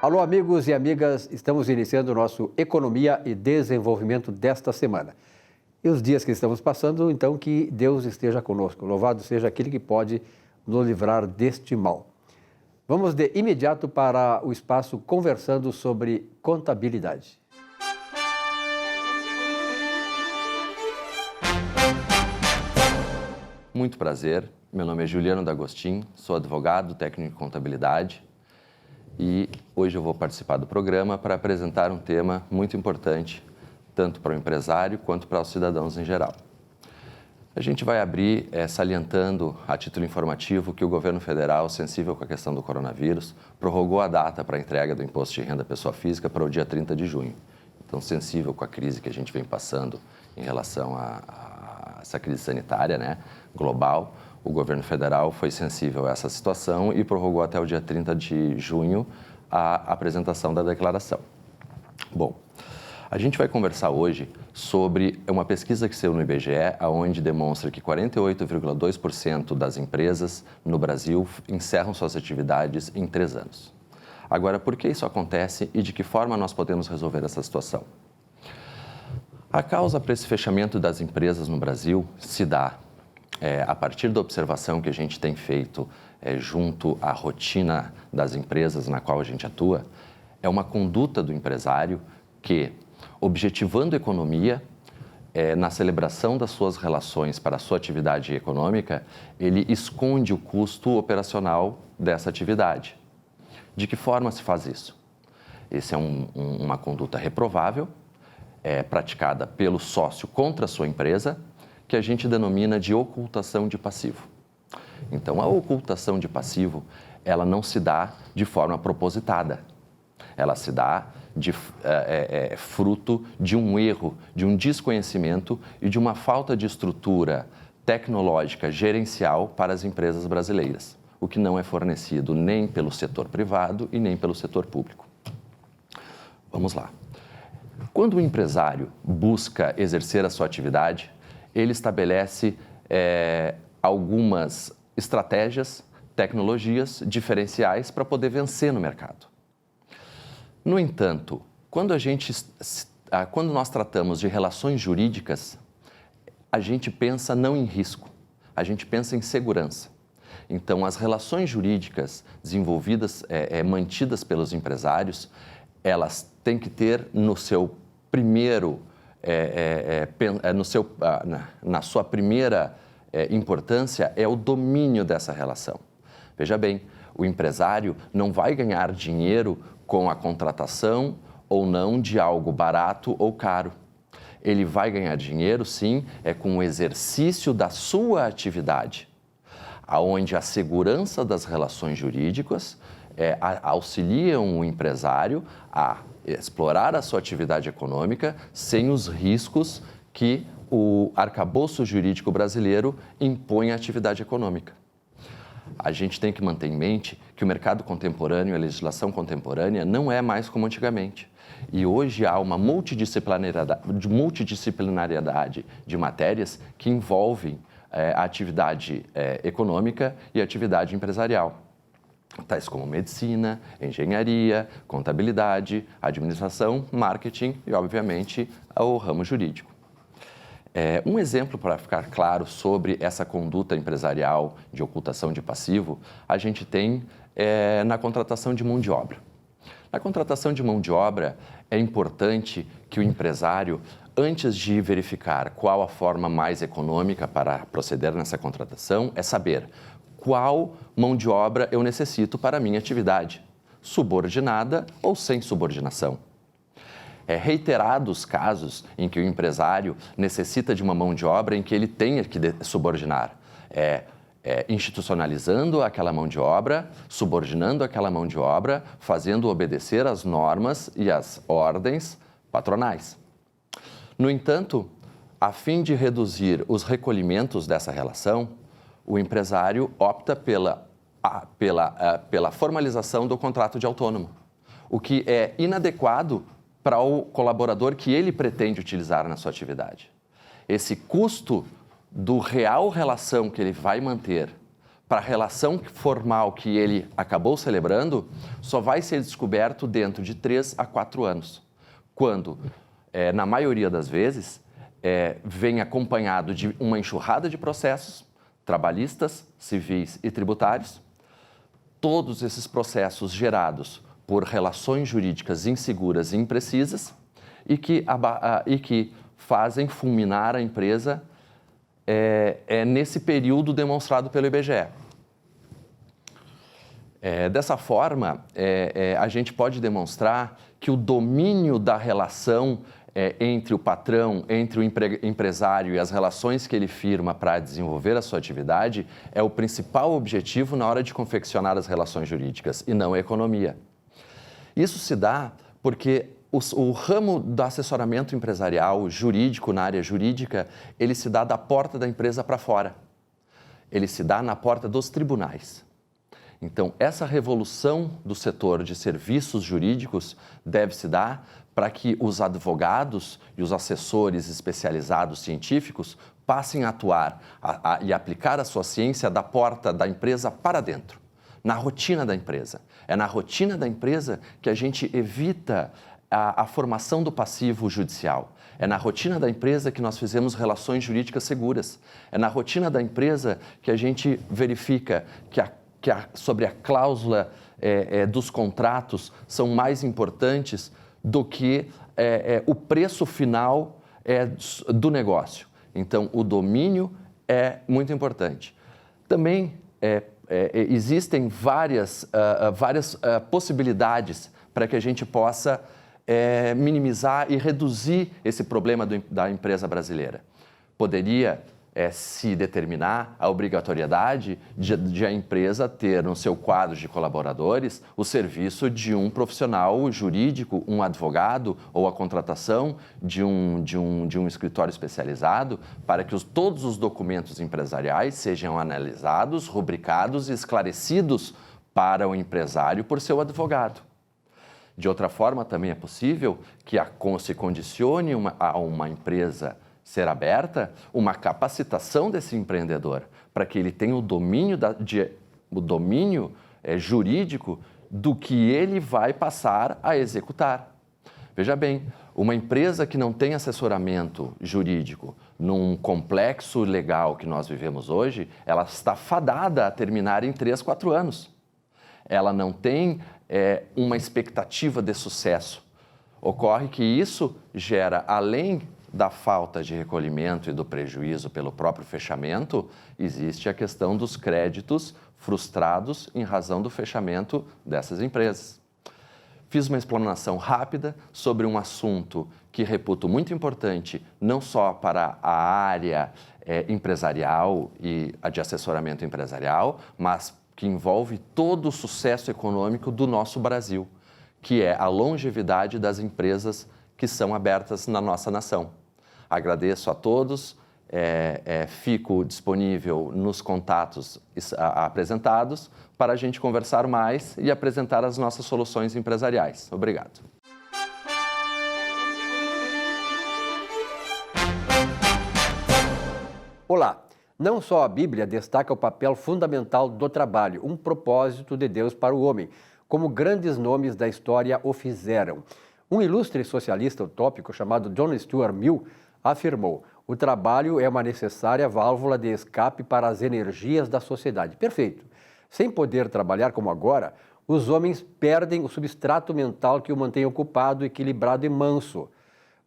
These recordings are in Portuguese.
Alô, amigos e amigas, estamos iniciando o nosso Economia e Desenvolvimento desta semana. E os dias que estamos passando, então, que Deus esteja conosco. Louvado seja aquele que pode nos livrar deste mal. Vamos de imediato para o espaço conversando sobre contabilidade. Muito prazer, meu nome é Juliano D'Agostin, sou advogado, técnico de contabilidade e hoje eu vou participar do programa para apresentar um tema muito importante, tanto para o empresário quanto para os cidadãos em geral. A gente vai abrir salientando a título informativo que o governo federal, sensível com a questão do coronavírus, prorrogou a data para a entrega do imposto de renda à pessoa física para o dia 30 de junho. Então, sensível com a crise que a gente vem passando em relação a essa crise sanitária, global, o governo federal foi sensível a essa situação e prorrogou até o dia 30 de junho a apresentação da declaração. Bom, a gente vai conversar hoje sobre uma pesquisa que saiu no IBGE, onde demonstra que 48,2% das empresas no Brasil encerram suas atividades em 3 anos. Agora, por que isso acontece e de que forma nós podemos resolver essa situação? A causa para esse fechamento das empresas no Brasil se dá a partir da observação que a gente tem feito junto à rotina das empresas na qual a gente atua, é uma conduta do empresário que, objetivando economia, na celebração das suas relações para a sua atividade econômica, ele esconde o custo operacional dessa atividade. De que forma se faz isso? Essa é uma conduta reprovável, praticada pelo sócio contra a sua empresa, que a gente denomina de ocultação de passivo. Então, a ocultação de passivo, ela não se dá de forma propositada. Ela se dá fruto de um erro, de um desconhecimento e de uma falta de estrutura tecnológica gerencial para as empresas brasileiras, o que não é fornecido nem pelo setor privado e nem pelo setor público. Vamos lá. Quando o empresário busca exercer a sua atividade, ele estabelece algumas estratégias, tecnologias diferenciais para poder vencer no mercado. No entanto, quando nós tratamos de relações jurídicas, a gente pensa não em risco, a gente pensa em segurança. Então, as relações jurídicas desenvolvidas, mantidas pelos empresários, elas têm que ter no seu primeiro, na sua primeira importância, o domínio dessa relação. Veja bem, o empresário não vai ganhar dinheiro com a contratação ou não de algo barato ou caro. Ele vai ganhar dinheiro, sim, com o exercício da sua atividade, onde a segurança das relações jurídicas auxiliam o empresário a explorar a sua atividade econômica sem os riscos que o arcabouço jurídico brasileiro impõe à atividade econômica. A gente tem que manter em mente que o mercado contemporâneo, a legislação contemporânea, não é mais como antigamente. E hoje há uma multidisciplinariedade de matérias que envolvem a atividade econômica e a atividade empresarial, tais como medicina, engenharia, contabilidade, administração, marketing e, obviamente, o ramo jurídico. Um exemplo para ficar claro sobre essa conduta empresarial de ocultação de passivo, a gente tem na contratação de mão de obra. Na contratação de mão de obra, é importante que o empresário, antes de verificar qual a forma mais econômica para proceder nessa contratação, saber qual mão de obra eu necessito para a minha atividade, subordinada ou sem subordinação. Reiterados casos em que o empresário necessita de uma mão de obra em que ele tenha que subordinar, institucionalizando aquela mão de obra, subordinando aquela mão de obra, fazendo obedecer às normas e às ordens patronais. No entanto, a fim de reduzir os recolhimentos dessa relação, o empresário opta pela formalização do contrato de autônomo, o que é inadequado para o colaborador que ele pretende utilizar na sua atividade. Esse custo do real relação que ele vai manter para a relação formal que ele acabou celebrando, só vai ser descoberto dentro de 3 a 4 anos, quando, na maioria das vezes, vem acompanhado de uma enxurrada de processos trabalhistas, civis e tributários, todos esses processos gerados por relações jurídicas inseguras e imprecisas e que fazem fulminar a empresa nesse período demonstrado pelo IBGE. Dessa forma, a gente pode demonstrar que o domínio da relação entre o patrão, entre o empresário e as relações que ele firma para desenvolver a sua atividade é o principal objetivo na hora de confeccionar as relações jurídicas e não a economia. Isso se dá porque o ramo do assessoramento empresarial jurídico, na área jurídica, ele se dá da porta da empresa para fora. Ele se dá na porta dos tribunais. Então, essa revolução do setor de serviços jurídicos deve se dar para que os advogados e os assessores especializados científicos passem a atuar e aplicar a sua ciência da porta da empresa para dentro, na rotina da empresa. É na rotina da empresa que a gente evita a formação do passivo judicial. É na rotina da empresa que nós fizemos relações jurídicas seguras. É na rotina da empresa que a gente verifica sobre a cláusula dos contratos são mais importantes do que o preço final do negócio. Então, o domínio é muito importante. Também existem várias possibilidades para que a gente possa minimizar e reduzir esse problema da empresa brasileira. Poderia se determinar a obrigatoriedade de a empresa ter no seu quadro de colaboradores o serviço de um profissional jurídico, um advogado ou a contratação de um escritório especializado para que todos os documentos empresariais sejam analisados, rubricados e esclarecidos para o empresário por seu advogado. De outra forma, também é possível que se condicione a uma empresa ser aberta uma capacitação desse empreendedor para que ele tenha o domínio jurídico do que ele vai passar a executar. Veja bem, uma empresa que não tem assessoramento jurídico num complexo legal que nós vivemos hoje, ela está fadada a terminar em 3, 4 anos. Ela não tem uma expectativa de sucesso. Ocorre que isso gera, além da falta de recolhimento e do prejuízo pelo próprio fechamento, existe a questão dos créditos frustrados em razão do fechamento dessas empresas. Fiz uma explanação rápida sobre um assunto que reputo muito importante, não só para a área empresarial e a de assessoramento empresarial, mas que envolve todo o sucesso econômico do nosso Brasil, que é a longevidade das empresas que são abertas na nossa nação. Agradeço a todos, fico disponível nos contatos apresentados para a gente conversar mais e apresentar as nossas soluções empresariais. Obrigado. Olá! Não só a Bíblia destaca o papel fundamental do trabalho, um propósito de Deus para o homem, como grandes nomes da história o fizeram. Um ilustre socialista utópico chamado John Stuart Mill afirmou: o trabalho é uma necessária válvula de escape para as energias da sociedade. Perfeito. Sem poder trabalhar como agora, os homens perdem o substrato mental que o mantém ocupado, equilibrado e manso.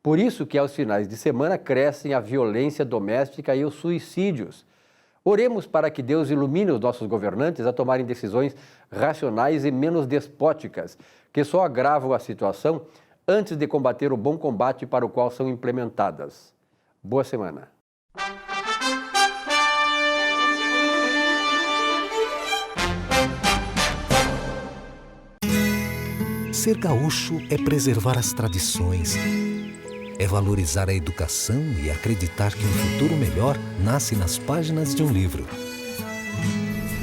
Por isso que aos finais de semana crescem a violência doméstica e os suicídios. Oremos para que Deus ilumine os nossos governantes a tomarem decisões racionais e menos despóticas, que só agravam a situação antes de combater o bom combate para o qual são implementadas. Boa semana. Ser gaúcho é preservar as tradições, é valorizar a educação e acreditar que um futuro melhor nasce nas páginas de um livro.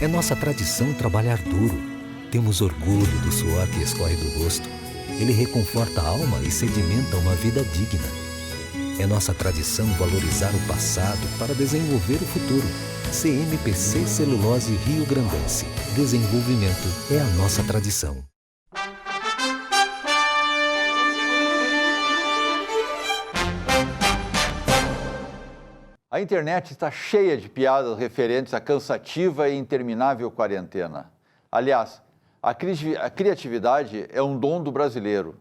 É nossa tradição trabalhar duro. Temos orgulho do suor que escorre do rosto. Ele reconforta a alma e sedimenta uma vida digna. É nossa tradição valorizar o passado para desenvolver o futuro. CMPC Celulose Rio Grandense. Desenvolvimento é a nossa tradição. A internet está cheia de piadas referentes à cansativa e interminável quarentena. Aliás, a criatividade é um dom do brasileiro.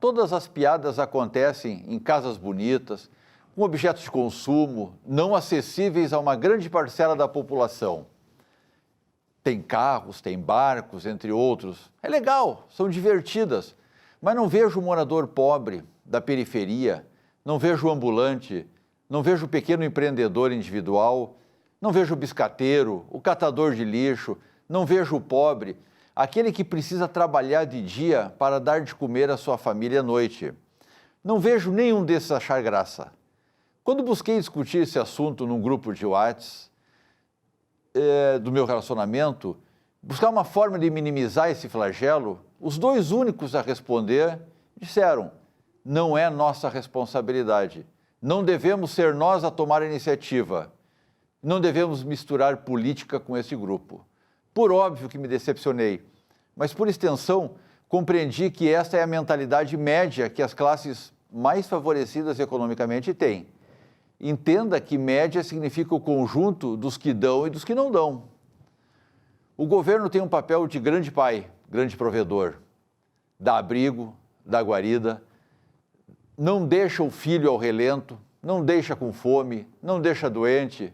Todas as piadas acontecem em casas bonitas, com objetos de consumo não acessíveis a uma grande parcela da população. Tem carros, tem barcos, entre outros. É legal, são divertidas, mas não vejo o morador pobre da periferia, não vejo o ambulante, não vejo o pequeno empreendedor individual, não vejo o biscateiro, o catador de lixo, não vejo o pobre, aquele que precisa trabalhar de dia para dar de comer à sua família à noite. Não vejo nenhum desses achar graça. Quando busquei discutir esse assunto num grupo de WhatsApp do meu relacionamento, buscar uma forma de minimizar esse flagelo, os dois únicos a responder disseram: não é nossa responsabilidade. Não devemos ser nós a tomar a iniciativa. Não devemos misturar política com esse grupo. Por óbvio que me decepcionei, mas por extensão compreendi que esta é a mentalidade média que as classes mais favorecidas economicamente têm. Entenda que média significa o conjunto dos que dão e dos que não dão. O governo tem um papel de grande pai, grande provedor. Dá abrigo, dá guarida, não deixa o filho ao relento, não deixa com fome, não deixa doente.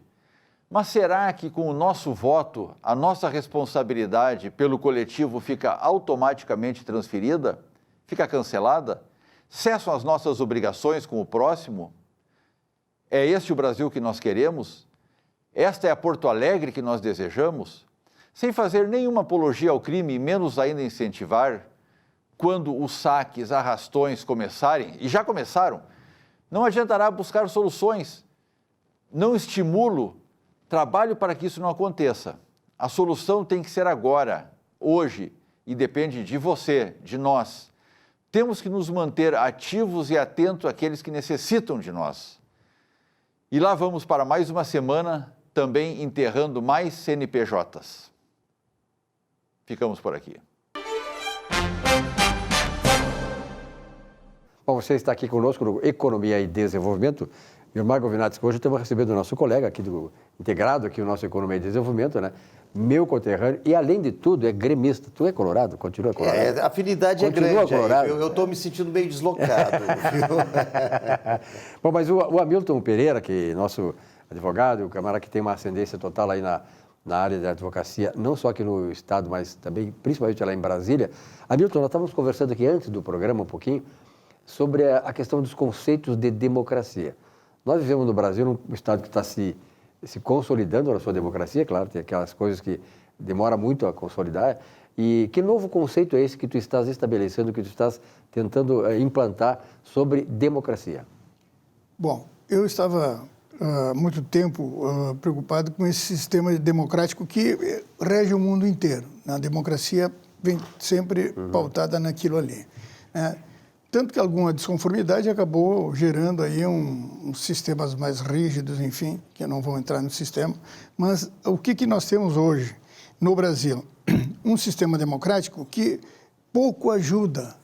Mas será que com o nosso voto, a nossa responsabilidade pelo coletivo fica automaticamente transferida? Fica cancelada? Cessam as nossas obrigações com o próximo? É este o Brasil que nós queremos? Esta é a Porto Alegre que nós desejamos? Sem fazer nenhuma apologia ao crime e menos ainda incentivar, quando os saques, arrastões começarem, e já começaram, não adiantará buscar soluções. Não estimulo, trabalho para que isso não aconteça. A solução tem que ser agora, hoje, e depende de você, de nós. Temos que nos manter ativos e atentos àqueles que necessitam de nós. E lá vamos para mais uma semana, também enterrando mais CNPJs. Ficamos por aqui. Bom, você está aqui conosco no Economia e Desenvolvimento. Vilmar Govinates, hoje estamos recebendo o nosso colega aqui, integrado aqui no nosso Economia e Desenvolvimento, né? Meu conterrâneo, e além de tudo, é gremista. Tu é colorado? Continua colorado? A afinidade Continua é grande. Colorado. Eu estou me sentindo meio deslocado. Bom, mas o Hamilton Pereira, que é nosso advogado, o camarada que tem uma ascendência total aí na área da advocacia, não só aqui no estado, mas também, principalmente lá em Brasília. Hamilton, nós estávamos conversando aqui antes do programa um pouquinho sobre a questão dos conceitos de democracia. Nós vivemos no Brasil um estado que está se consolidando na sua democracia, claro, tem aquelas coisas que demora muito a consolidar. E que novo conceito é esse que tu estás estabelecendo, que tu estás tentando implantar sobre democracia? Bom, eu estava há muito tempo preocupado com esse sistema democrático que rege o mundo inteiro. A democracia vem sempre pautada naquilo ali, né? Tanto que alguma desconformidade acabou gerando aí uns sistemas mais rígidos, enfim, que não vão entrar no sistema. Mas o que nós temos hoje no Brasil? Um sistema democrático que pouco ajuda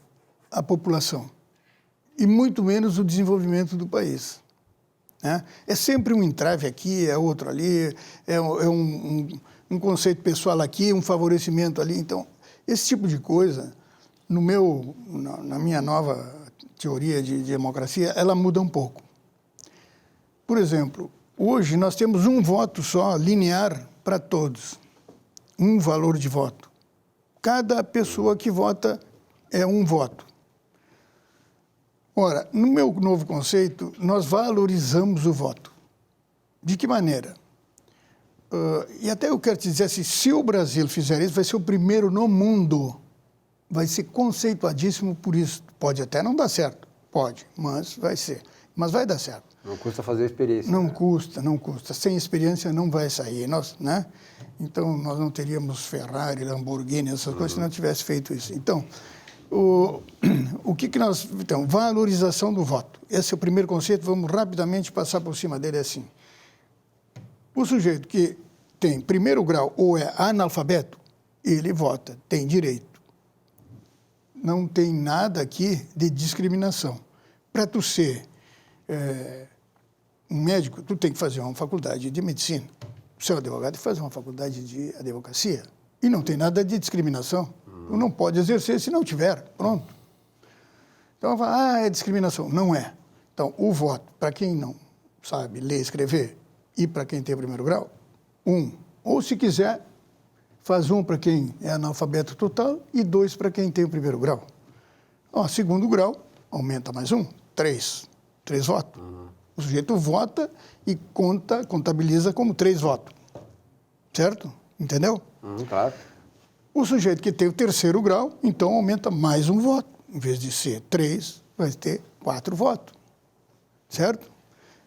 a população e muito menos o desenvolvimento do país, né? É sempre um entrave aqui, é outro ali, é um conceito pessoal aqui, um favorecimento ali. Então, esse tipo de coisa, na minha nova teoria de democracia, ela muda um pouco. Por exemplo, hoje nós temos um voto só, linear, para todos. Um valor de voto. Cada pessoa que vota é um voto. Ora, no meu novo conceito, nós valorizamos o voto. De que maneira? E até eu quero te dizer assim, se o Brasil fizer isso, vai ser o primeiro no mundo. Vai ser conceituadíssimo por isso. Pode até não dar certo, pode, mas vai ser. Mas vai dar certo. Não custa fazer a experiência. Não né? custa, não custa. Sem experiência não vai sair. Né? Então, nós não teríamos Ferrari, Lamborghini, essas coisas, se não tivesse feito isso. Então, o que nós... Então, valorização do voto. Esse é o primeiro conceito, vamos rapidamente passar por cima dele assim. O sujeito que tem primeiro grau ou é analfabeto, ele vota, tem direito. Não tem nada aqui de discriminação. Para tu ser um médico, tu tem que fazer uma faculdade de medicina. O seu advogado faz uma faculdade de advocacia. E não tem nada de discriminação. Tu não pode exercer se não tiver. Pronto. Então, é discriminação. Não é. Então, o voto, para quem não sabe ler e escrever, e para quem tem primeiro grau, 1. Ou, se quiser, faz 1 para quem é analfabeto total e 2 para quem tem o primeiro grau. Segundo grau, aumenta mais 1, 3. 3 votos. O sujeito vota e contabiliza como 3 votos. Certo? Entendeu? Claro. O sujeito que tem o terceiro grau, então aumenta mais 1 voto. Em vez de ser 3, vai ter 4 votos. Certo?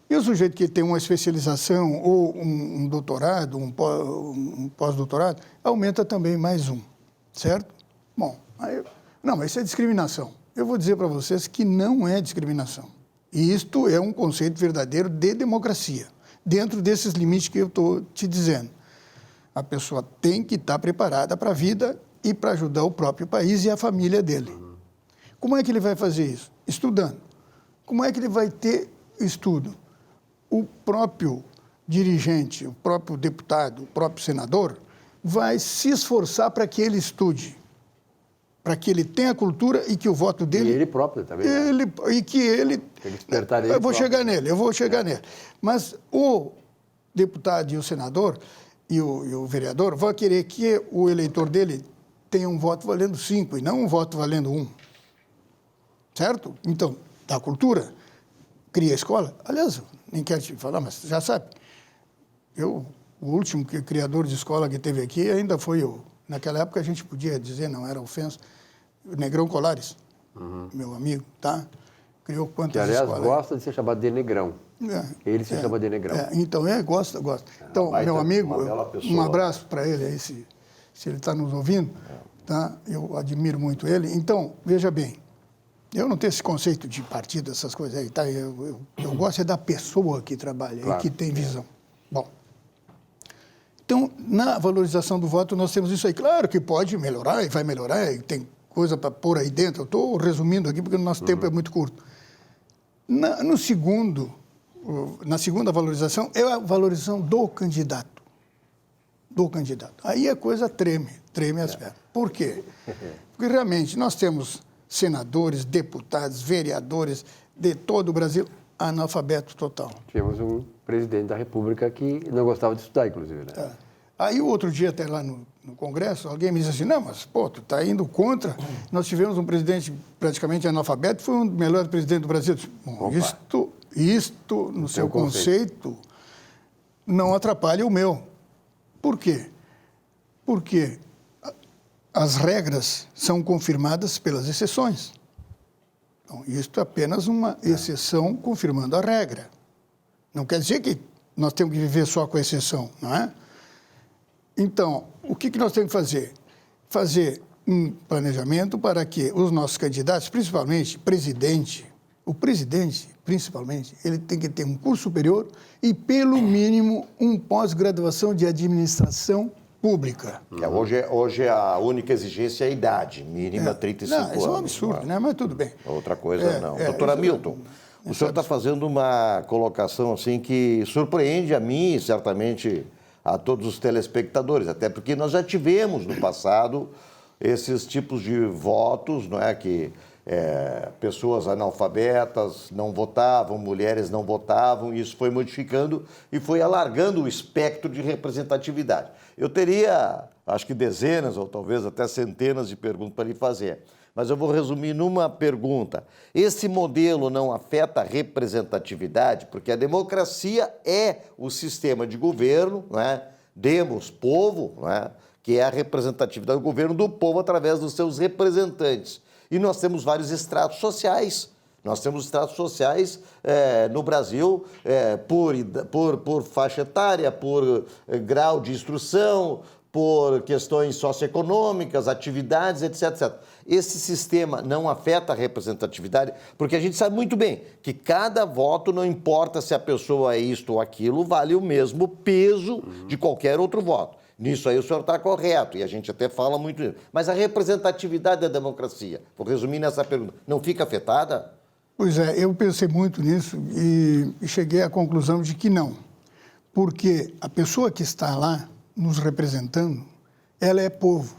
E o sujeito que tem uma especialização ou um doutorado, um pós-doutorado, aumenta também mais 1. Certo? Bom, não, mas isso é discriminação. Eu vou dizer para vocês que não é discriminação. E isto é um conceito verdadeiro de democracia, dentro desses limites que eu estou te dizendo. A pessoa tem que estar preparada para a vida e para ajudar o próprio país e a família dele. Como é que ele vai fazer isso? Estudando. Como é que ele vai ter estudo? O próprio dirigente, o próprio deputado, o próprio senador vai se esforçar para que ele estude, para que ele tenha cultura e que o voto dele... E ele próprio também. E que ele... Tem que despertar ele eu vou próprio. eu vou chegar nele. Mas o deputado e o senador e o vereador vão querer que o eleitor dele tenha um voto valendo 5 e não um voto valendo 1. Certo? Então, da cultura, cria a escola. Aliás, nem quero te falar, mas já sabe. O último criador de escola que teve aqui ainda foi naquela época a gente podia dizer, não era ofensa, o Negrão Colares, meu amigo, tá? Criou quantas Que, aliás, escolas? gosta de ser chamado de Negrão. Ele se chama de Negrão. Então, gosta. Então, meu amigo, um abraço para ele aí, se ele está nos ouvindo, tá? Eu admiro muito ele. Então, veja bem, eu não tenho esse conceito de partido, essas coisas aí, tá? Eu gosto da pessoa que trabalha e que tem visão. Bom, então, na valorização do voto, nós temos isso aí. Claro que pode melhorar e vai melhorar, e tem coisa para pôr aí dentro. Eu estou resumindo aqui porque o nosso tempo é muito curto. Na segunda valorização, é a valorização do candidato. Do candidato. Aí a coisa treme as pernas. Por quê? Porque realmente nós temos senadores, deputados, vereadores de todo o Brasil analfabeto total. Tínhamos um presidente da República que não gostava de estudar, inclusive, né? Aí, o outro dia, até lá no Congresso, alguém me disse assim, não, mas, pô, tu está indo contra. Nós tivemos um presidente praticamente analfabeto, foi um dos melhores presidentes do Brasil. Bom, isto, no seu conceito, não atrapalha o meu. Por quê? Porque as regras são confirmadas pelas exceções. Então, isto é apenas uma exceção confirmando a regra. Não quer dizer que nós temos que viver só com a exceção, não é? Então, o que nós temos que fazer? Fazer um planejamento para que os nossos candidatos, principalmente o presidente, principalmente, ele tem que ter um curso superior e, pelo mínimo, um pós-graduação de administração pública. Hoje a única exigência é a idade, mínima 35 anos. Isso é um absurdo, né? Mas tudo bem. Outra coisa não. Doutor Hamilton, o senhor está fazendo uma colocação assim que surpreende a mim e certamente a todos os telespectadores, até porque nós já tivemos no passado esses tipos de votos, não é, que pessoas analfabetas não votavam, mulheres não votavam, e isso foi modificando e foi alargando o espectro de representatividade. Eu teria, acho que dezenas ou talvez até centenas de perguntas para lhe fazer, mas eu vou resumir numa pergunta. Esse modelo não afeta a representatividade? Porque a democracia é o sistema de governo, não é? Demos, povo, não é? Que é a representatividade do governo do povo através dos seus representantes. E nós temos vários estratos sociais. Nós temos estratos sociais no Brasil por faixa etária, por grau de instrução, por questões socioeconômicas, atividades, etc, etc. Esse sistema não afeta a representatividade, porque a gente sabe muito bem que cada voto, não importa se a pessoa é isto ou aquilo, vale o mesmo peso de qualquer outro voto. Nisso aí o senhor está correto, e a gente até fala muito isso. Mas a representatividade da democracia, vou resumir nessa pergunta, não fica afetada? Pois é, eu pensei muito nisso e cheguei à conclusão de que não. Porque a pessoa que está lá nos representando, ela é povo.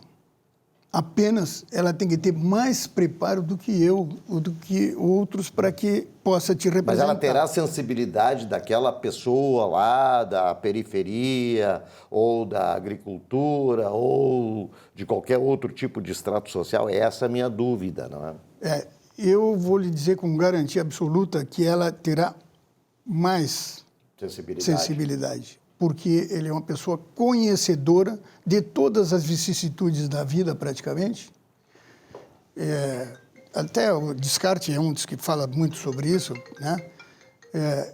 Apenas ela tem que ter mais preparo do que eu, ou do que outros, para que possa te representar. Mas ela terá a sensibilidade daquela pessoa lá, da periferia, ou da agricultura, ou de qualquer outro tipo de extrato social? Essa é a minha dúvida, não é? Eu vou lhe dizer com garantia absoluta que ela terá mais sensibilidade, porque ele é uma pessoa conhecedora de todas as vicissitudes da vida, praticamente. Até o Descartes é um dos que fala muito sobre isso, né?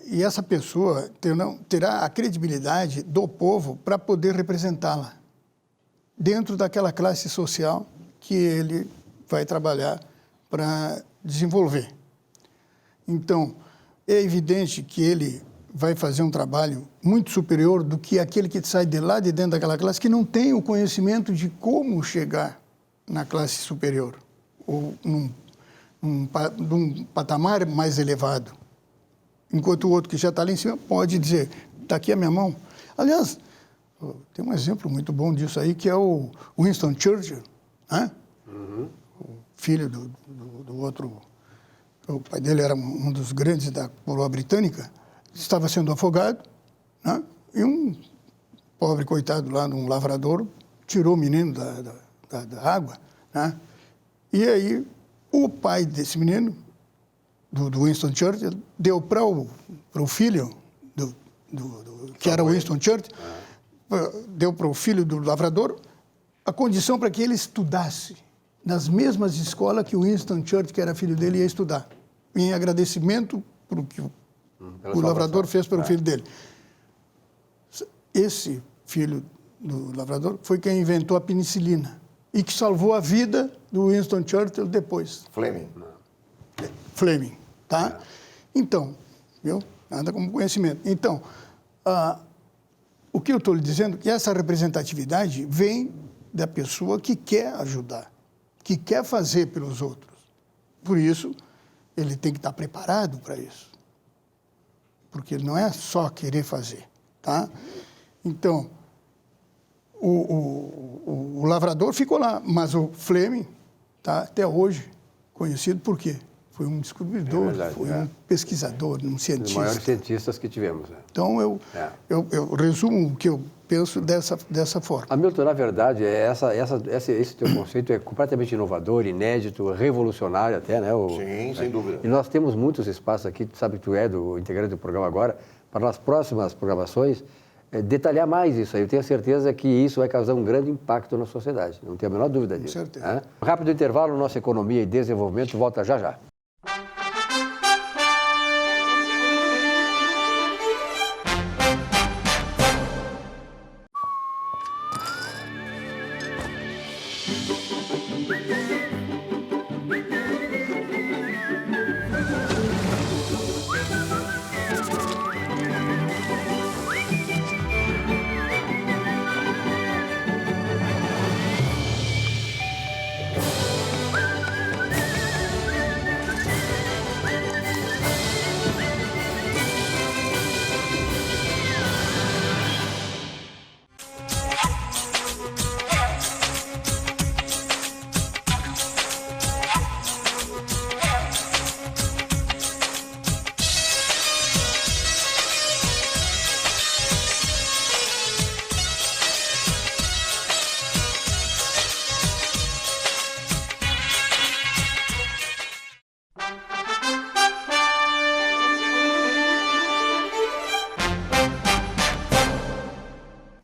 E essa pessoa terá a credibilidade do povo para poder representá-la dentro daquela classe social que ele vai trabalhar para desenvolver. Então, é evidente que ele vai fazer um trabalho muito superior do que aquele que sai de lá de dentro daquela classe que não tem o conhecimento de como chegar na classe superior ou num patamar mais elevado. Enquanto o outro que já está lá em cima pode dizer, está aqui a minha mão. Aliás, tem um exemplo muito bom disso aí, que é o Winston Churchill, né? O filho do outro, o pai dele era um dos grandes da coroa britânica, estava sendo afogado, né? E um pobre coitado lá, um lavrador, tirou o menino da água, né? E aí o pai desse menino, do Winston Churchill, deu para o filho que era o Winston Churchill, deu para o filho do lavrador a condição para que ele estudasse nas mesmas escolas que o Winston Churchill, que era filho dele, ia estudar, em agradecimento por o que o lavrador fez pelo filho dele. Esse filho do lavrador foi quem inventou a penicilina e que salvou a vida do Winston Churchill depois. Fleming, tá? Então, viu? Nada como conhecimento. Então, o que eu estou lhe dizendo é que essa representatividade vem da pessoa que quer ajudar, que quer fazer pelos outros. Por isso, ele tem que estar preparado para isso. Porque não é só querer fazer, tá? Então, o lavrador ficou lá, mas o Fleming está até hoje conhecido por quê? Foi um descobridor, foi um pesquisador, um cientista. Um dos maiores cientistas que tivemos. Então, eu resumo o que eu penso dessa forma. Hamilton, na verdade, esse teu conceito é completamente inovador, inédito, revolucionário até, né? Sim, sem dúvida. E nós temos muitos espaços aqui, tu sabe que tu é do integrante do programa agora, para nas próximas programações, detalhar mais isso aí. Eu tenho certeza que isso vai causar um grande impacto na sociedade, não tenho a menor dúvida disso. Com certeza. Rápido intervalo, nossa economia e desenvolvimento volta já já.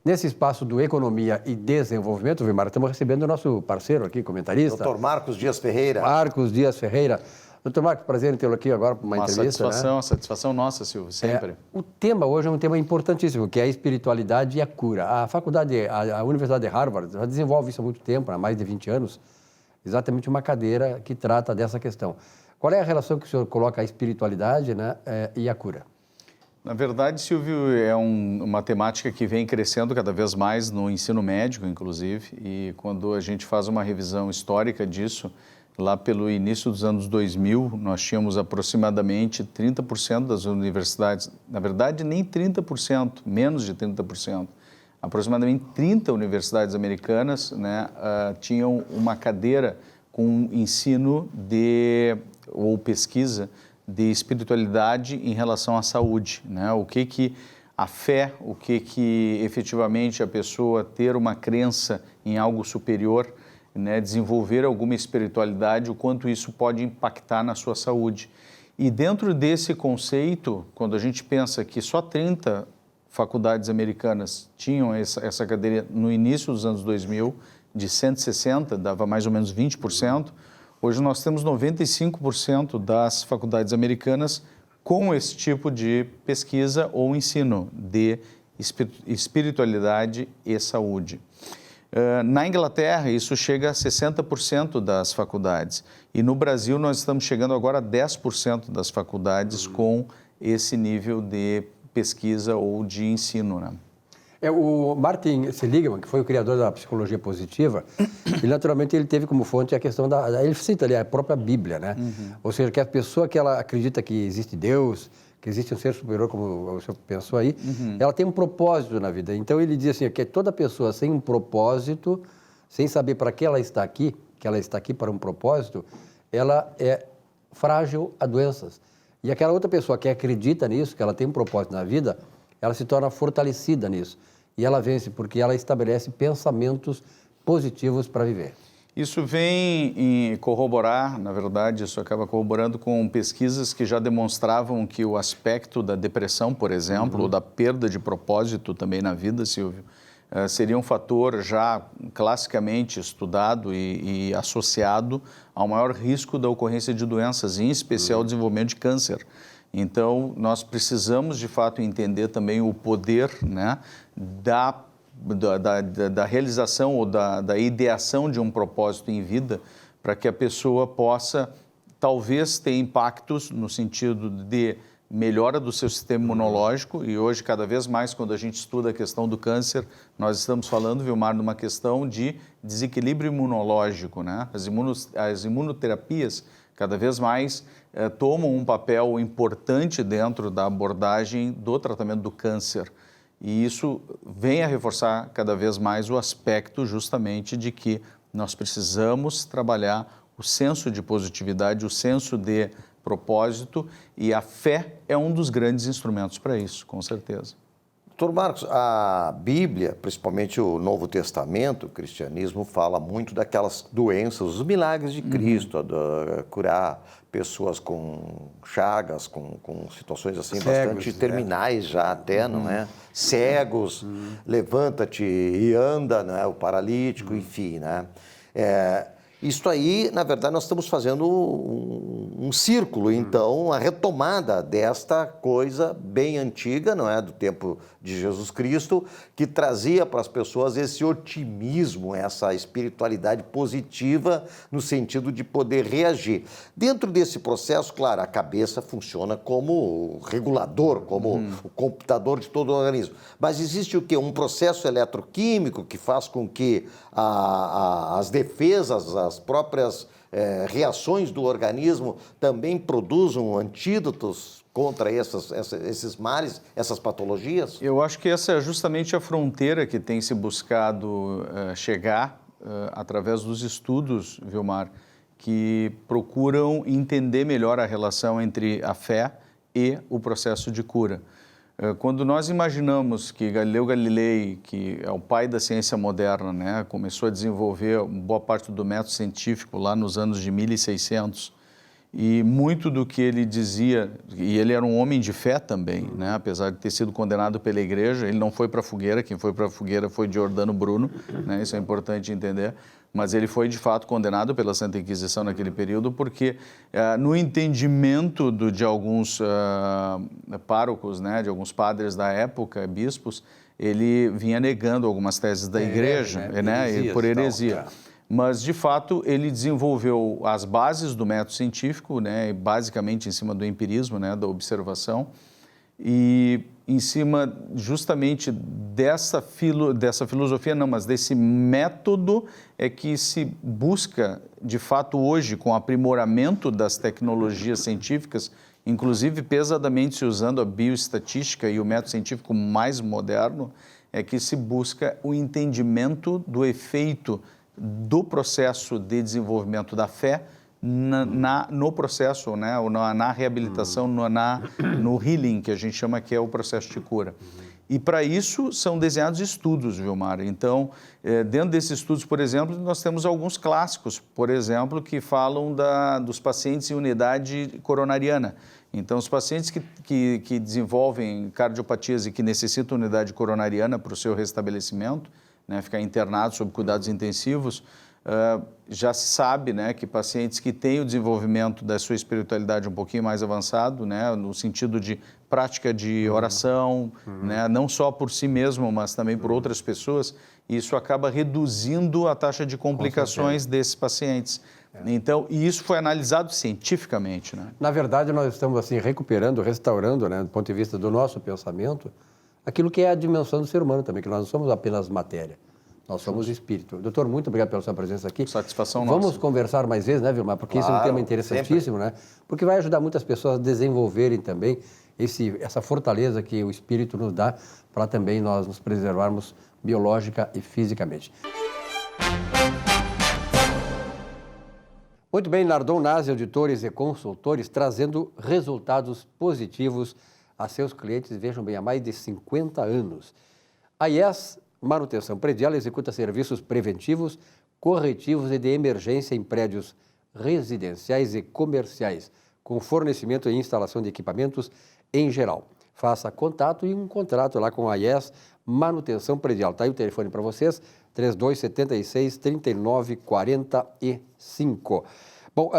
Nesse espaço do Economia e Desenvolvimento, Vilmar, estamos recebendo o nosso parceiro aqui, comentarista. Dr. Marcos Dias Ferreira. Marcos Dias Ferreira. Doutor Marcos, prazer em tê-lo aqui agora para uma entrevista. Satisfação nossa, Silvio, sempre. O tema hoje é um tema importantíssimo, que é a espiritualidade e a cura. A Universidade de Harvard já desenvolve isso há muito tempo, há mais de 20 anos, exatamente uma cadeira que trata dessa questão. Qual é a relação que o senhor coloca a espiritualidade, né, e a cura? Na verdade, Silvio, é uma temática que vem crescendo cada vez mais no ensino médico, inclusive, e quando a gente faz uma revisão histórica disso, lá pelo início dos anos 2000, nós tínhamos aproximadamente 30% das universidades, na verdade nem 30%, menos de 30%, aproximadamente 30 universidades americanas, né, tinham uma cadeira com ensino ou pesquisa de espiritualidade em relação à saúde, né? O que a fé, o que efetivamente a pessoa ter uma crença em algo superior, né, desenvolver alguma espiritualidade, o quanto isso pode impactar na sua saúde. E dentro desse conceito, quando a gente pensa que só 30 faculdades americanas tinham essa cadeira no início dos anos 2000, de 160, dava mais ou menos 20%, hoje nós temos 95% das faculdades americanas com esse tipo de pesquisa ou ensino de espiritualidade e saúde. Na Inglaterra, isso chega a 60% das faculdades. E no Brasil, nós estamos chegando agora a 10% das faculdades com esse nível de pesquisa ou de ensino, né? O Martin Seligman, que foi o criador da psicologia positiva, e naturalmente ele teve como fonte a questão ele cita ali a própria Bíblia, né? Ou seja, que a pessoa que ela acredita que existe Deus, que existe um ser superior, como o senhor pensou aí, ela tem um propósito na vida. Então ele diz assim, que toda pessoa sem um propósito, sem saber para que ela está aqui para um propósito, ela é frágil a doenças. E aquela outra pessoa que acredita nisso, que ela tem um propósito na vida, ela se torna fortalecida nisso. E ela vence porque ela estabelece pensamentos positivos para viver. Isso vem corroborar, na verdade, isso acaba corroborando com pesquisas que já demonstravam que o aspecto da depressão, por exemplo, ou da perda de propósito também na vida, Silvio, seria um fator já classicamente estudado e associado ao maior risco da ocorrência de doenças, em especial o desenvolvimento de câncer. Então, nós precisamos, de fato, entender também o poder, né, da realização ou da ideação de um propósito em vida para que a pessoa possa, talvez, ter impactos no sentido de melhora do seu sistema imunológico. E hoje, cada vez mais, quando a gente estuda a questão do câncer, nós estamos falando, Vilmar, de uma questão de desequilíbrio imunológico, né? As imunoterapias, cada vez mais, tomam um papel importante dentro da abordagem do tratamento do câncer. E isso vem a reforçar cada vez mais o aspecto justamente de que nós precisamos trabalhar o senso de positividade, o senso de propósito, e a fé é um dos grandes instrumentos para isso, com certeza. Doutor Marcos, a Bíblia, principalmente o Novo Testamento, o cristianismo, fala muito daquelas doenças, os milagres de Cristo, curar pessoas com chagas, com situações assim bastante terminais já até, não é? Cegos, levanta-te e anda, não é? O paralítico, enfim, né? Isto aí, na verdade, nós estamos fazendo um círculo, então, a retomada desta coisa bem antiga, não é, do tempo de Jesus Cristo, que trazia para as pessoas esse otimismo, essa espiritualidade positiva no sentido de poder reagir. Dentro desse processo, claro, a cabeça funciona como regulador, como o computador de todo o organismo. Mas existe o quê? Um processo eletroquímico que faz com que as defesas, as próprias reações do organismo também produzam antídotos contra esses males, essas patologias? Eu acho que essa é justamente a fronteira que tem se buscado chegar através dos estudos, Vilmar, que procuram entender melhor a relação entre a fé e o processo de cura. Quando nós imaginamos que Galileu Galilei, que é o pai da ciência moderna, né, começou a desenvolver boa parte do método científico lá nos anos de 1600, e muito do que ele dizia, e ele era um homem de fé também, né, apesar de ter sido condenado pela igreja, ele não foi para a fogueira, quem foi para a fogueira foi Giordano Bruno, né, isso é importante entender, mas ele foi de fato condenado pela Santa Inquisição naquele período porque no entendimento de alguns párocos, né, de alguns padres da época, bispos, ele vinha negando algumas teses da igreja, né, por heresia. Mas, de fato, ele desenvolveu as bases do método científico, né, basicamente em cima do empirismo, né, da observação, e em cima justamente dessa filosofia, não, mas desse método é que se busca, de fato, hoje, com o aprimoramento das tecnologias científicas, inclusive pesadamente se usando a bioestatística e o método científico mais moderno, é que se busca o entendimento do efeito do processo de desenvolvimento da fé no processo, né, na reabilitação, no healing, que a gente chama que é o processo de cura. E para isso são desenhados estudos, Vilmar. Então, dentro desses estudos, por exemplo, nós temos alguns clássicos, por exemplo, que falam dos pacientes em unidade coronariana. Então, os pacientes que desenvolvem cardiopatias e que necessitam unidade coronariana para o seu restabelecimento, né, ficar internados sob cuidados intensivos, já se sabe, né, que pacientes que têm o desenvolvimento da sua espiritualidade um pouquinho mais avançado, né, no sentido de prática de oração, né, não só por si mesmo, mas também por outras pessoas, isso acaba reduzindo a taxa de complicações desses pacientes. Então, e isso foi analisado cientificamente, né? Na verdade, nós estamos assim recuperando, restaurando, né, do ponto de vista do nosso pensamento, aquilo que é a dimensão do ser humano também, que nós não somos apenas matéria, nós somos espírito. Doutor, muito obrigado pela sua presença aqui. Satisfação nossa. Vamos conversar mais vezes, né, Vilmar? Porque isso é um tema interessantíssimo, né? Porque vai ajudar muitas pessoas a desenvolverem também essa fortaleza que o espírito nos dá para também nós nos preservarmos biológica e fisicamente. Muito bem, Nardon Nazi, auditores e consultores, trazendo resultados positivos a seus clientes, vejam bem, há mais de 50 anos. A IES Manutenção Predial executa serviços preventivos, corretivos e de emergência em prédios residenciais e comerciais, com fornecimento e instalação de equipamentos em geral. Faça contato e um contrato lá com a IES Manutenção Predial. Está aí o telefone para vocês, 3276-3945. Bom,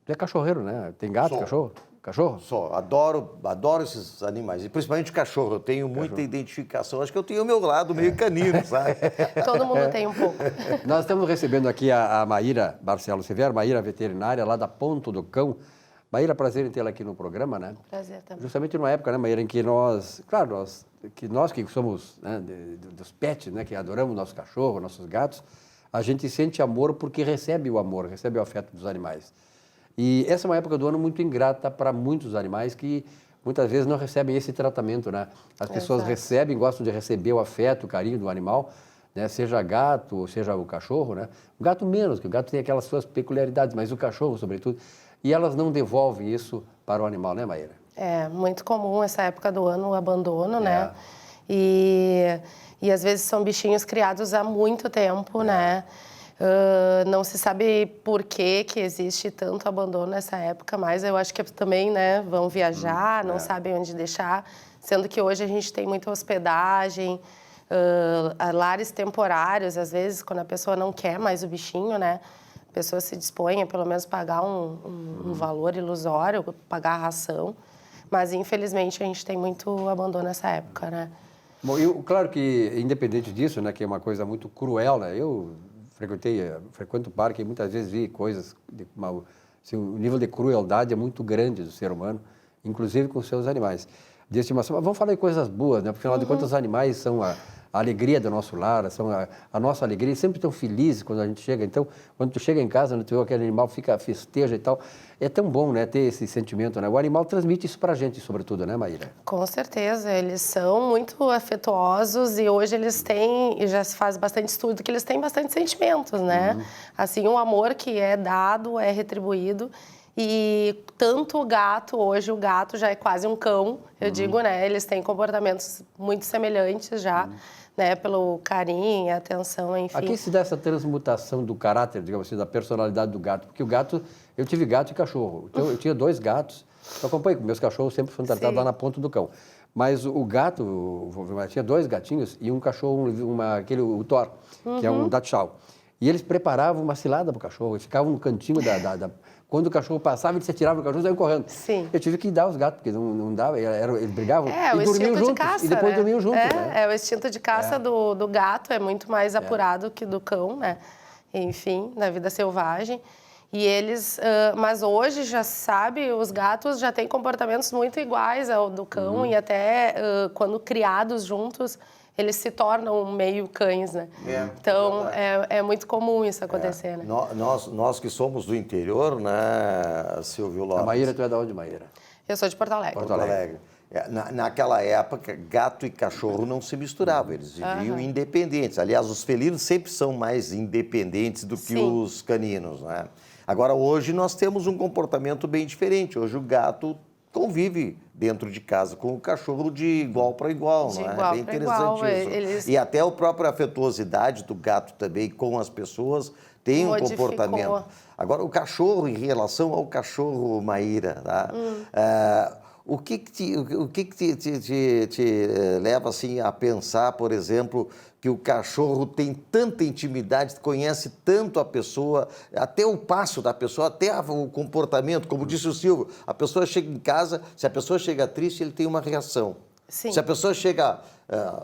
tu é cachorreiro, né? Tem gato, cachorro? Cachorro? Só, adoro esses animais, e principalmente cachorro. Eu tenho muita identificação, acho que eu tenho o meu lado meio canino, sabe? Todo mundo tem um pouco. Nós estamos recebendo aqui a Maíra Barcelos Severo, Maíra veterinária lá da Ponto do Cão. Maíra, prazer em tê-la aqui no programa, né? Prazer também. Justamente numa época, né, Maíra, em que nós que somos, né, dos pets, né, que adoramos nosso cachorro, nossos gatos, a gente sente amor porque recebe o amor, recebe o afeto dos animais. E essa é uma época do ano muito ingrata para muitos animais que muitas vezes não recebem esse tratamento, né? As pessoas recebem, gostam de receber o afeto, o carinho do animal, né? Seja gato ou seja o cachorro, né? O gato menos, que o gato tem aquelas suas peculiaridades, mas o cachorro, sobretudo. E elas não devolvem isso para o animal, né, Maíra? É muito comum essa época do ano o abandono, né? E às vezes são bichinhos criados há muito tempo, né? Não se sabe por que existe tanto abandono nessa época, mas eu acho que também, né, vão viajar, não sabem onde deixar, sendo que hoje a gente tem muita hospedagem, lares temporários, às vezes, quando a pessoa não quer mais o bichinho, né, a pessoa se dispõe a pelo menos pagar um valor ilusório, pagar a ração, mas infelizmente a gente tem muito abandono nessa época, né. Bom, claro que, independente disso, né, que é uma coisa muito cruel, né, eu frequento o parque e muitas vezes vi coisas, assim, o nível de crueldade é muito grande do ser humano, inclusive com seus animais. De estimação, mas vamos falar de coisas boas, né? Porque, afinal de contas, os animais são a alegria do nosso lar, são a nossa alegria, sempre estão felizes quando a gente chega. Então, quando tu chega em casa, tu vê aquele animal, festeja e tal. É tão bom, né, ter esse sentimento, né? O animal transmite isso pra gente, sobretudo, né, Maíra? Com certeza, eles são muito afetuosos e hoje eles têm, e já se faz bastante estudo, que eles têm bastante sentimentos, né? Assim, o amor que é dado é retribuído. E tanto o gato, hoje o gato já é quase um cão, eu digo, né? Eles têm comportamentos muito semelhantes já, né? Pelo carinho, atenção, enfim. Aqui se dá essa transmutação do caráter, digamos assim, da personalidade do gato, porque o gato, eu tive gato e cachorro, então eu tinha 2 gatos, eu acompanhei com meus cachorros, sempre foram tratados lá na Ponta do Cão. Mas o gato, tinha 2 gatinhos e um cachorro, o Thor, que é um Dachau. E eles preparavam uma cilada para o cachorro, eles ficavam no cantinho Quando o cachorro passava, eles se atiravam no cachorro e saíam correndo. Sim. Eu tive que dar os gatos, porque não dava, eles brigavam o e dormiam instinto juntos. de caça, e depois né? dormiam juntos. Né? O instinto de caça do gato é muito mais apurado que do cão, né? Enfim, na vida selvagem. E eles, mas hoje já se sabe, os gatos já têm comportamentos muito iguais ao do cão e até quando criados juntos, eles se tornam meio cães, né? Então, é muito comum isso acontecer, né? Nós que somos do interior, né, Silvio Lopes? A Maíra, tu é da onde, Maíra? Eu sou de Porto Alegre. Porto Alegre. Naquela época, gato e cachorro não se misturavam, eles viviam independentes. Aliás, os felinos sempre são mais independentes do que os caninos, né? Agora, hoje nós temos um comportamento bem diferente. Hoje o gato convive dentro de casa com o cachorro de igual para igual, não é? É bem interessante isso. E até a própria afetuosidade do gato também com as pessoas tem um comportamento. Agora, o cachorro, em relação ao cachorro, Maíra, tá? O que te leva assim, a pensar, por exemplo, que o cachorro tem tanta intimidade, conhece tanto a pessoa, até o passo da pessoa, até o comportamento, como disse o Silvio, a pessoa chega em casa, se a pessoa chega triste, ele tem uma reação. Sim. Se a pessoa chega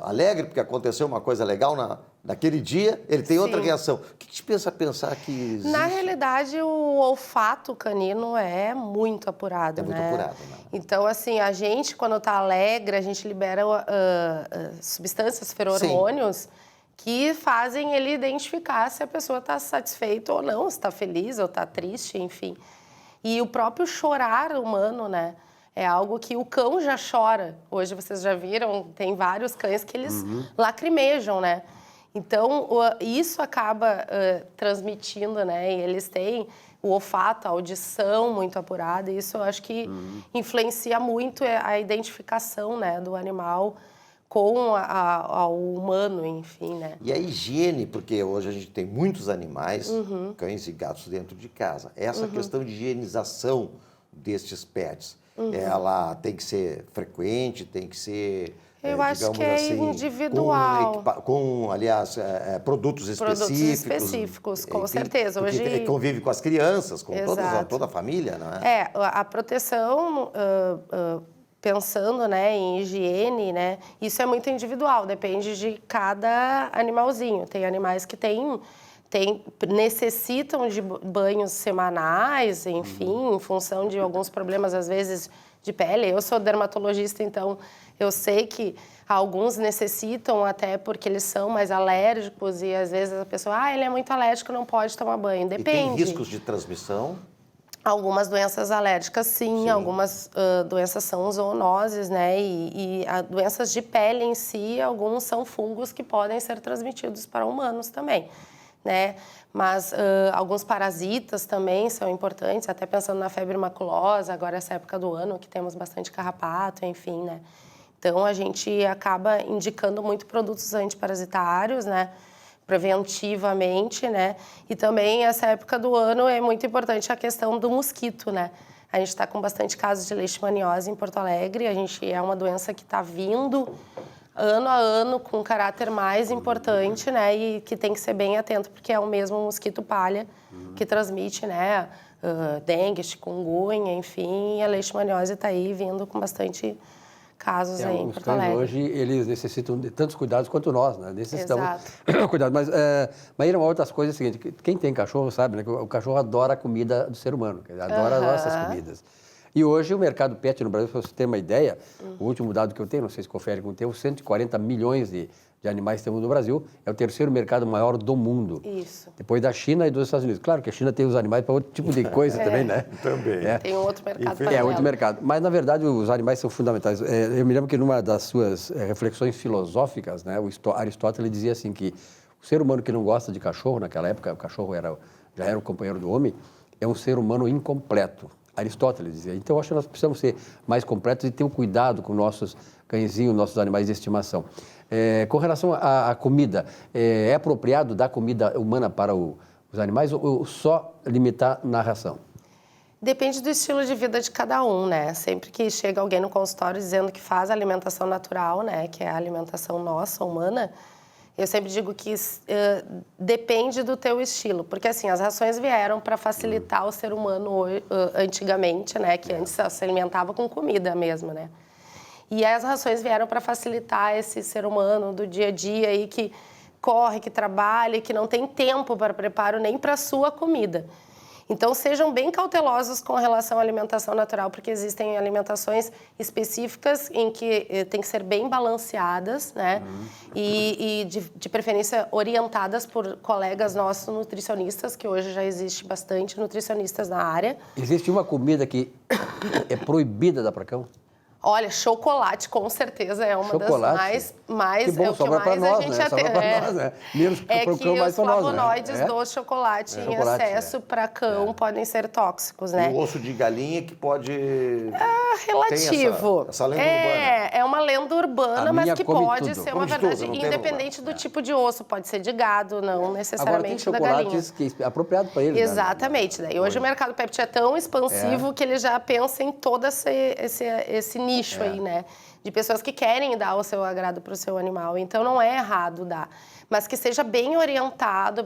alegre, porque aconteceu uma coisa legal naquele dia, ele tem outra reação. O que te pensa pensar que existe? Na realidade, o olfato canino é muito apurado, né? É muito apurado, né? Então, assim, a gente, quando está alegre, a gente libera substâncias, feromônios, que fazem ele identificar se a pessoa está satisfeita ou não, se está feliz ou está triste, enfim. E o próprio chorar humano, né? É algo que o cão já chora. Hoje vocês já viram, tem vários cães que eles lacrimejam, né? Então, isso acaba transmitindo, né? E eles têm o olfato, a audição muito apurada. E isso eu acho que influencia muito a identificação, né, do animal com ao humano, enfim, né? E a higiene, porque hoje a gente tem muitos animais, cães e gatos dentro de casa. Essa questão de higienização destes pets, ela tem que ser frequente, tem que ser... Eu acho que é assim, individual. Aliás, produtos específicos. Produtos específicos, com certeza. Hoje convive com as crianças, com toda a família, não é? A proteção, pensando, né, em higiene, né, isso é muito individual, depende de cada animalzinho. Tem animais que necessitam de banhos semanais, enfim, em função de alguns problemas, às vezes, de pele. Eu sou dermatologista, então eu sei que alguns necessitam até porque eles são mais alérgicos e às vezes a pessoa, ele é muito alérgico, não pode tomar banho. Depende. E tem riscos de transmissão? Algumas doenças alérgicas, sim. Algumas doenças são zoonoses, né? E doenças de pele em si, alguns são fungos que podem ser transmitidos para humanos também, né? Mas alguns parasitas também são importantes, até pensando na febre maculosa, agora essa época do ano que temos bastante carrapato, enfim, né? Então, a gente acaba indicando muito produtos antiparasitários, né? Preventivamente, né? E também, essa época do ano, é muito importante a questão do mosquito, né? A gente está com bastante casos de leishmaniose em Porto Alegre, é uma doença que está vindo ano a ano com um caráter mais importante, né? E que tem que ser bem atento, porque é o mesmo mosquito palha que transmite, né? Dengue, chikungunya, enfim, e a leishmaniose está aí vindo com bastante casos aí em Porto Alegre. Hoje, eles necessitam de tantos cuidados quanto nós, né? Necessitamos cuidado. Mas, Maíra, uma outra coisa é a seguinte, quem tem cachorro sabe, né? Que o cachorro adora a comida do ser humano, adora as nossas comidas. E hoje o mercado pet no Brasil, para você ter uma ideia, o último dado que eu tenho, não sei se confere com o teu, 140 milhões de animais temos no Brasil, é o terceiro mercado maior do mundo. Isso. Depois da China e dos Estados Unidos. Claro que a China tem os animais para outro tipo de coisa também, né? Também. Tem um outro mercado para outro mercado. Mas, na verdade, os animais são fundamentais. Eu me lembro que numa das suas reflexões filosóficas, né, Aristóteles dizia assim que o ser humano que não gosta de cachorro, naquela época, o cachorro já era o companheiro do homem, é um ser humano incompleto. Aristóteles dizia. Então, eu acho que nós precisamos ser mais completos e ter um cuidado com nossos cãezinhos, nossos animais de estimação. Com relação à comida, é apropriado dar comida humana para os animais ou só limitar na ração? Depende do estilo de vida de cada um, né? Sempre que chega alguém no consultório dizendo que faz alimentação natural, né, que é a alimentação nossa, humana, Eu sempre digo que depende do teu estilo, porque assim, as rações vieram para facilitar o ser humano antigamente, né, que antes se alimentava com comida mesmo, né? E as rações vieram para facilitar esse ser humano do dia a dia aí que corre, que trabalha, que não tem tempo para preparo nem para a sua comida. Então, sejam bem cautelosos com relação à alimentação natural, porque existem alimentações específicas em que tem que ser bem balanceadas, né? E de preferência, orientadas por colegas nossos nutricionistas, que hoje já existe bastante nutricionistas na área. Existe uma comida que é proibida da Procão? Olha, chocolate com certeza é uma chocolate? das mais que bom, é o que sobra mais nós, a gente né? Sobra pra nós, né? Menos é pro que cão, mais os pra nós, né? flavonoides do chocolate em chocolate, excesso para cão podem ser tóxicos, né? E o osso de galinha que pode... Relativo. Tem essa lenda urbana. É uma lenda urbana, A mas minha que come pode tudo. ser uma Come tudo, verdade, não tem independente do tipo de osso. Pode ser de gado, não Agora tem necessariamente da galinha. chocolates que é apropriado para eles. Exatamente. Né? E hoje o mercado pet é tão expansivo que ele já pensa em todo esse nicho aí, né? De pessoas que querem dar o seu agrado para o seu animal. Então, não é errado dar. Mas que seja bem orientado,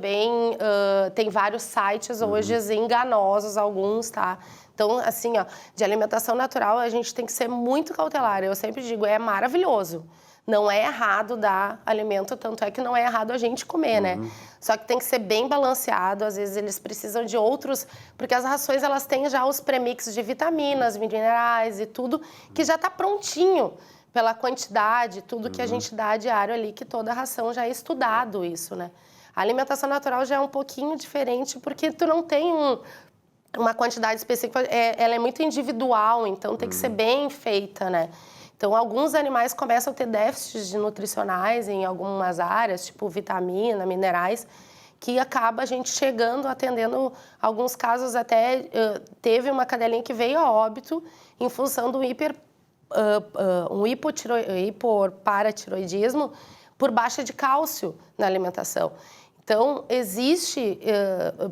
tem vários sites hoje enganosos, alguns, tá? Então, assim, ó, de alimentação natural, a gente tem que ser muito cautelar. Eu sempre digo, é maravilhoso. Não é errado dar alimento, tanto é que não é errado a gente comer, né? Só que tem que ser bem balanceado, às vezes eles precisam de outros, porque as rações elas têm já os premix de vitaminas, minerais e tudo, que já está prontinho pela quantidade, tudo que a gente dá diário ali, que toda ração já é estudado isso, né? A alimentação natural já é um pouquinho diferente, porque tu não tem uma quantidade específica, ela é muito individual, então tem que ser bem feita, né? Então, alguns animais começam a ter déficits nutricionais em algumas áreas, tipo vitamina, minerais, que acaba a gente chegando, atendendo alguns casos até... teve uma cadelinha que veio a óbito em função do hipoparatiroidismo por baixa de cálcio na alimentação. Então, existe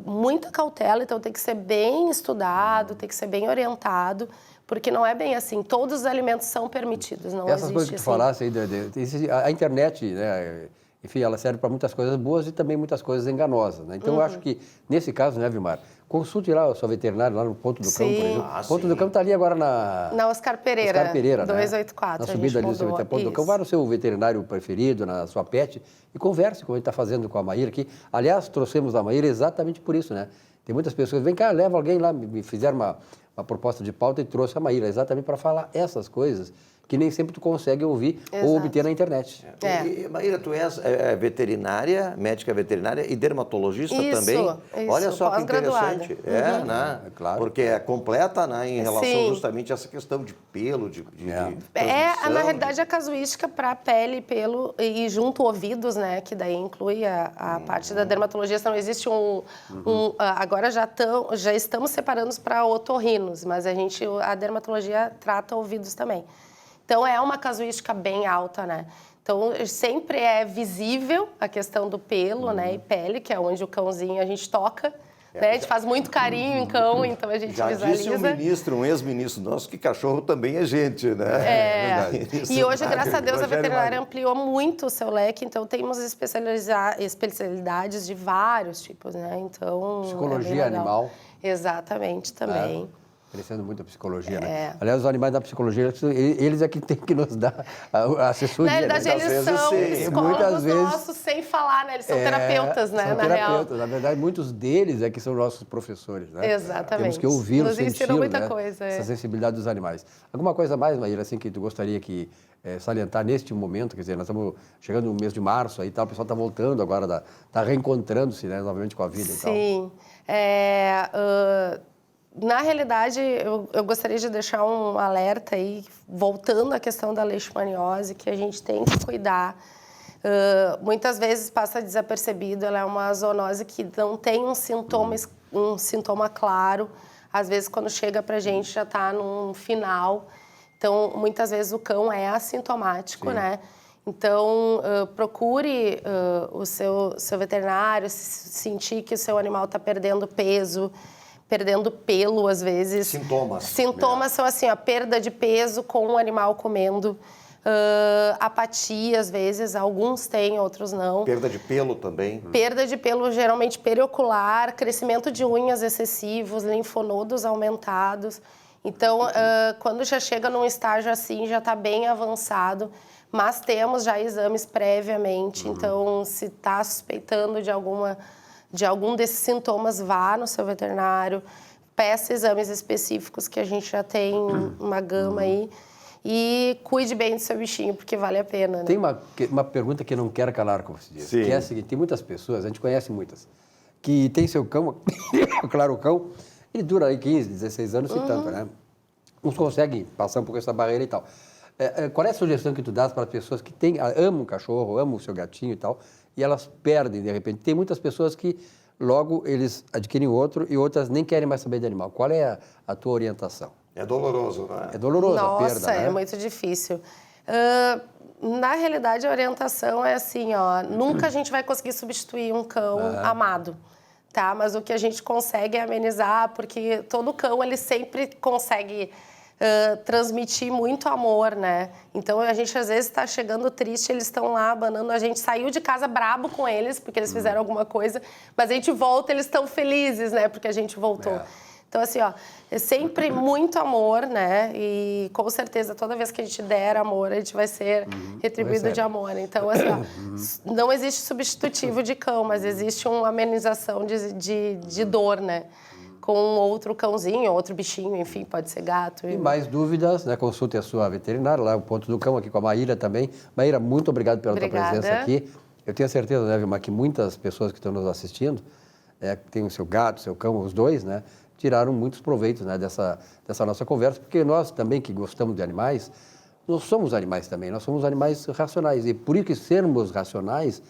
muita cautela, então tem que ser bem estudado, tem que ser bem orientado, porque não é bem assim. Todos os alimentos são permitidos, não Essas existe coisas que tu falasse aí, a internet, né, enfim, ela serve para muitas coisas boas e também muitas coisas enganosas, né? Então, eu acho que, nesse caso, né, Vilmar, consulte lá a sua veterinária, lá no Ponto do Cão, por exemplo. O Ponto do Cão está ali agora na Oscar Pereira, Oscar Pereira, 284. Na subida ali do Ponto do Cão. Vá no seu veterinário preferido, na sua pet, e converse, como a gente está fazendo com a Maíra aqui. Aliás, trouxemos a Maíra exatamente por isso, né? Tem muitas pessoas, vem cá, leva alguém lá, me fizeram uma proposta de pauta e trouxe a Maíra, exatamente para falar essas coisas que nem sempre tu consegue ouvir ou obter na internet. E, Maíra, tu és veterinária, médica veterinária e dermatologista também? Isso, olha só que interessante. Né? É claro. Porque é completa, né, em relação Sim. justamente a essa questão de pelo, de na realidade, a casuística para pele e pelo e junto ouvidos, né, que daí inclui a parte da dermatologia. Então, existe agora já estamos separando para otorrinos, mas a dermatologia trata ouvidos também. Então, é uma casuística bem alta, né? Então, sempre é visível a questão do pelo, né? E pele, que é onde o cãozinho a gente toca, né? A gente faz muito carinho em cão, então a gente visualiza. Já disse um ex-ministro nosso, que cachorro também é gente, né? E hoje, graças a Deus, a veterinária ampliou muito o seu leque, então temos especialidades de vários tipos, né? Então, psicologia animal. Exatamente, também. Crescendo muito a psicologia, né? Aliás, os animais da psicologia, eles é que têm que nos dar a assessoria. Na verdade, né? eles são psicólogos nossos sem falar, né? Eles são terapeutas, né? São na terapeutas. real. Na verdade, muitos deles é que são nossos professores, né? Exatamente. Temos que ouvi-los, ensinam muita né? coisa. Essa sensibilidade dos animais. Alguma coisa mais, Maíra, assim, que tu gostaria que salientar neste momento? Quer dizer, nós estamos chegando no mês de março aí e tal, o pessoal está voltando agora, está reencontrando-se, né, novamente com a vida e tal. Sim. Na realidade, eu gostaria de deixar um alerta aí, voltando à questão da leishmaniose, que a gente tem que cuidar. Muitas vezes passa desapercebido, ela é uma zoonose que não tem um sintoma claro. Às vezes, quando chega para a gente, já está no final. Então, muitas vezes o cão é assintomático, né? Então, procure o seu veterinário, se sentir que o seu animal está perdendo peso, perdendo pelo, às vezes. Sintomas. Sintomas são assim, a perda de peso com o animal comendo. apatia, às vezes, alguns têm, outros não. Perda de pelo também. Perda de pelo, geralmente periocular, crescimento de unhas excessivos, linfonodos aumentados. Então, quando já chega num estágio assim, já está bem avançado, mas temos já exames previamente. Então, se está suspeitando de algum desses sintomas, vá no seu veterinário, peça exames específicos, que a gente já tem uma gama aí. E cuide bem do seu bichinho, porque vale a pena, né? Tem uma pergunta que eu não quero calar, como se diz. Sim. Que é a seguinte: tem muitas pessoas, a gente conhece muitas, que tem seu cão, claro, o cão, ele dura aí 15, 16 anos e tanto, né? Uns conseguem passar um pouco essa barreira e tal. Qual é a sugestão que tu dás para as pessoas que amam um cachorro, amam o seu gatinho e tal, e elas perdem de repente? Tem muitas pessoas que logo eles adquirem outro e outras nem querem mais saber de animal. Qual é a tua orientação? É doloroso, né? É doloroso a perda, Nossa, né? é muito difícil. Na realidade, a orientação é assim, ó, nunca a gente vai conseguir substituir um cão amado, tá? Mas o que a gente consegue é amenizar, porque todo cão, ele sempre consegue transmitir muito amor, né? Então, a gente às vezes está chegando triste, eles estão lá abanando, a gente saiu de casa brabo com eles, porque eles fizeram alguma coisa, mas a gente volta, eles estão felizes, né? Porque a gente voltou. Então, assim, ó, é sempre muito amor, né? E com certeza, toda vez que a gente der amor, a gente vai ser retribuído de amor. Então, assim, ó, não existe substitutivo de cão, mas existe uma amenização de dor, né? Com outro cãozinho, outro bichinho, enfim, pode ser gato. E mais dúvidas, né? Consulte a sua veterinária, lá o Ponto do Cão, aqui com a Maíra também. Maíra, muito obrigado pela tua presença aqui. Eu tenho certeza, né, Vilmar, que muitas pessoas que estão nos assistindo, tem o seu gato, seu cão, os dois, né? Tiraram muitos proveitos, né, dessa nossa conversa, porque nós também que gostamos de animais, nós somos animais também, nós somos animais racionais. E por isso que sermos racionais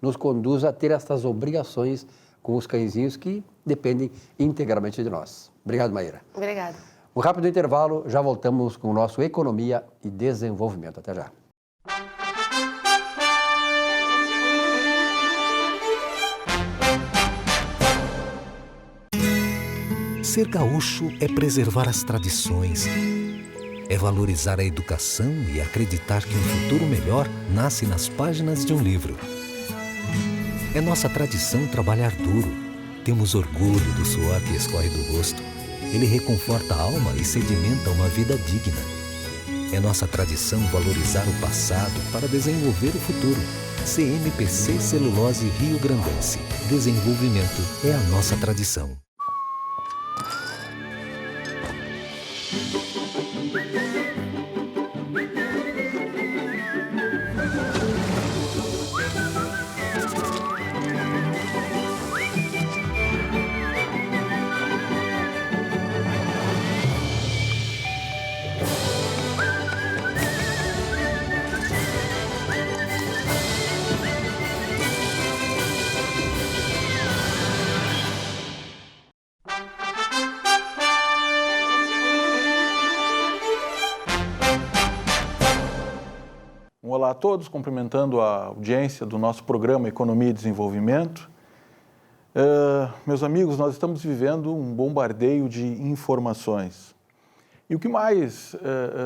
nos conduz a ter essas obrigações com os cãezinhos que dependem integralmente de nós. Obrigado, Maíra. Obrigada. Um rápido intervalo, já voltamos com o nosso Economia e Desenvolvimento. Até já. Ser gaúcho é preservar as tradições, é valorizar a educação e acreditar que um futuro melhor nasce nas páginas de um livro. É nossa tradição trabalhar duro. Temos orgulho do suor que escorre do rosto. Ele reconforta a alma e sedimenta uma vida digna. É nossa tradição valorizar o passado para desenvolver o futuro. CMPC Celulose Rio Grandense. Desenvolvimento é a nossa tradição. Olá a todos, cumprimentando a audiência do nosso programa Economia e Desenvolvimento. Meus amigos, nós estamos vivendo um bombardeio de informações. E o que mais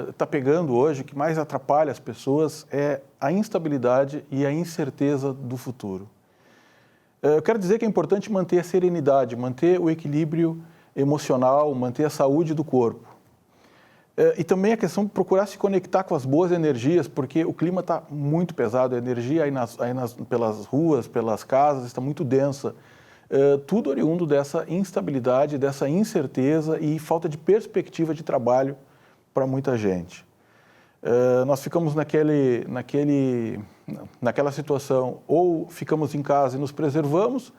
está pegando hoje, o que mais atrapalha as pessoas é a instabilidade e a incerteza do futuro. Eu quero dizer que é importante manter a serenidade, manter o equilíbrio emocional, manter a saúde do corpo. E também a questão de procurar se conectar com as boas energias, porque o clima está muito pesado, a energia pelas ruas, pelas casas, está muito densa. Tudo oriundo dessa instabilidade, dessa incerteza e falta de perspectiva de trabalho para muita gente. Nós ficamos naquela situação, ou ficamos em casa e nos preservamos,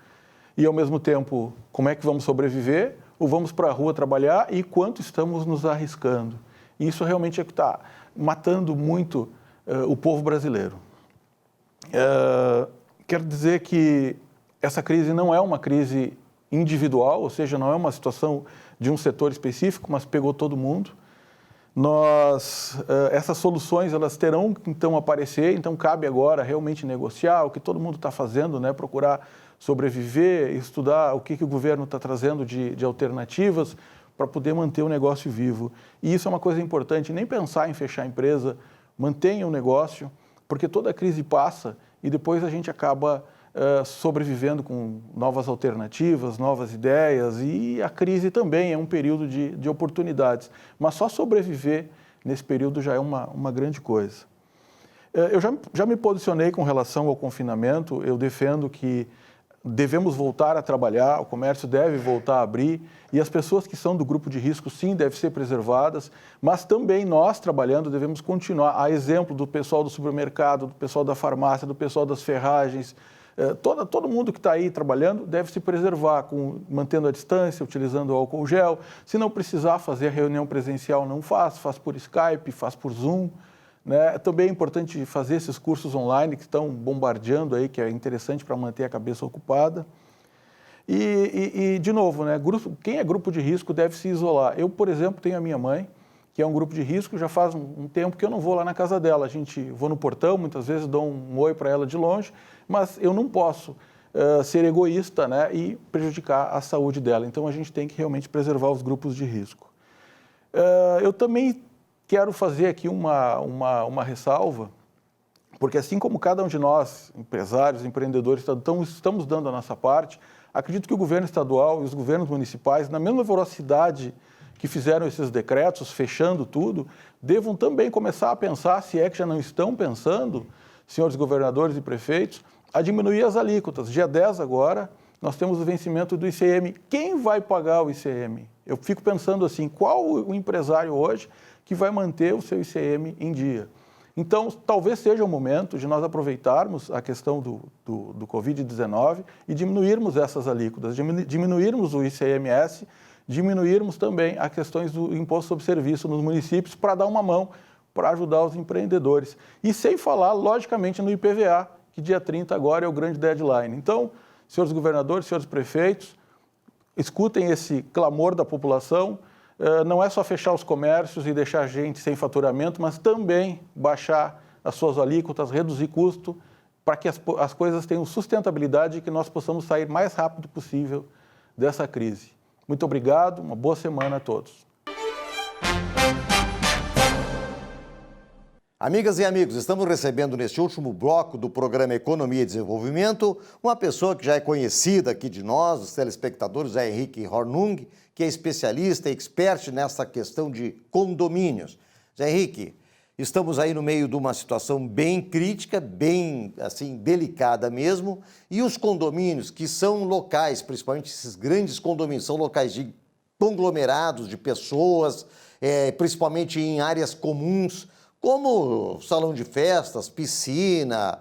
e ao mesmo tempo, como é que vamos sobreviver, ou vamos para a rua trabalhar e quanto estamos nos arriscando. E isso realmente é que está matando muito o povo brasileiro. Quero dizer que essa crise não é uma crise individual, ou seja, não é uma situação de um setor específico, mas pegou todo mundo. Essas soluções elas terão que então aparecer, então cabe agora realmente negociar o que todo mundo está fazendo, né? Procurar sobreviver, estudar o que o governo está trazendo de alternativas para poder manter o negócio vivo. E isso é uma coisa importante, nem pensar em fechar a empresa mantenham o negócio, porque toda crise passa e depois a gente acaba sobrevivendo com novas alternativas, novas ideias, e a crise também é um período de oportunidades. Mas só sobreviver nesse período já é uma grande coisa. Eu já me posicionei com relação ao confinamento. Eu defendo que devemos voltar a trabalhar, o comércio deve voltar a abrir, e as pessoas que são do grupo de risco, sim, devem ser preservadas, mas também nós, trabalhando, devemos continuar. A exemplo do pessoal do supermercado, do pessoal da farmácia, do pessoal das ferragens, todo mundo que está aí trabalhando deve se preservar, mantendo a distância, utilizando o álcool gel. Se não precisar fazer a reunião presencial, não faz por Skype, faz por Zoom. Né? Também é importante fazer esses cursos online que estão bombardeando aí, que é interessante para manter a cabeça ocupada. E de novo, né? Quem é grupo de risco deve se isolar. Eu, por exemplo, tenho a minha mãe, que é um grupo de risco, já faz um tempo que eu não vou lá na casa dela. Vou no portão, muitas vezes dou um oi para ela de longe, mas eu não posso ser egoísta, né, e prejudicar a saúde dela. Então, a gente tem que realmente preservar os grupos de risco. Eu também quero fazer aqui uma ressalva, porque assim como cada um de nós, empresários, empreendedores, estamos dando a nossa parte, acredito que o governo estadual e os governos municipais, na mesma velocidade que fizeram esses decretos, fechando tudo, devam também começar a pensar, se é que já não estão pensando, senhores governadores e prefeitos, a diminuir as alíquotas. Dia 10 agora, nós temos o vencimento do ICM. Quem vai pagar o ICM? Eu fico pensando assim, qual o empresário hoje que vai manter o seu ICM em dia? Então, talvez seja o momento de nós aproveitarmos a questão do Covid-19 e diminuirmos essas alíquotas, diminuirmos o ICMS, diminuirmos também as questões do imposto sobre serviço nos municípios para dar uma mão para ajudar os empreendedores. E sem falar, logicamente, no IPVA, que dia 30 agora é o grande deadline. Então, senhores governadores, senhores prefeitos, escutem esse clamor da população. Não é só fechar os comércios e deixar a gente sem faturamento, mas também baixar as suas alíquotas, reduzir custo, para que as coisas tenham sustentabilidade e que nós possamos sair mais rápido possível dessa crise. Muito obrigado, uma boa semana a todos. Amigas e amigos, estamos recebendo neste último bloco do programa Economia e Desenvolvimento uma pessoa que já é conhecida aqui de nós, os telespectadores, é Henrique Hornung, que é especialista e expert nessa questão de condomínios. Zé Henrique, estamos aí no meio de uma situação bem crítica, bem assim delicada mesmo, e os condomínios que são locais, principalmente esses grandes condomínios, são locais de conglomerados de pessoas, principalmente em áreas comuns, como salão de festas, piscina,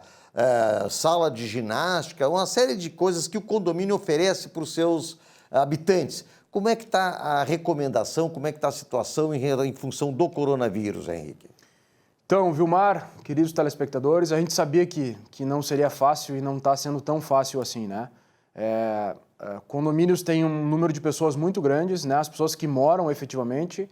sala de ginástica, uma série de coisas que o condomínio oferece para os seus habitantes. Como é que está a recomendação, como é que está a situação em função do coronavírus, Henrique? Então, Vilmar, queridos telespectadores, a gente sabia que não seria fácil e não está sendo tão fácil assim, né? Condomínios têm um número de pessoas muito grandes, né? As pessoas que moram efetivamente,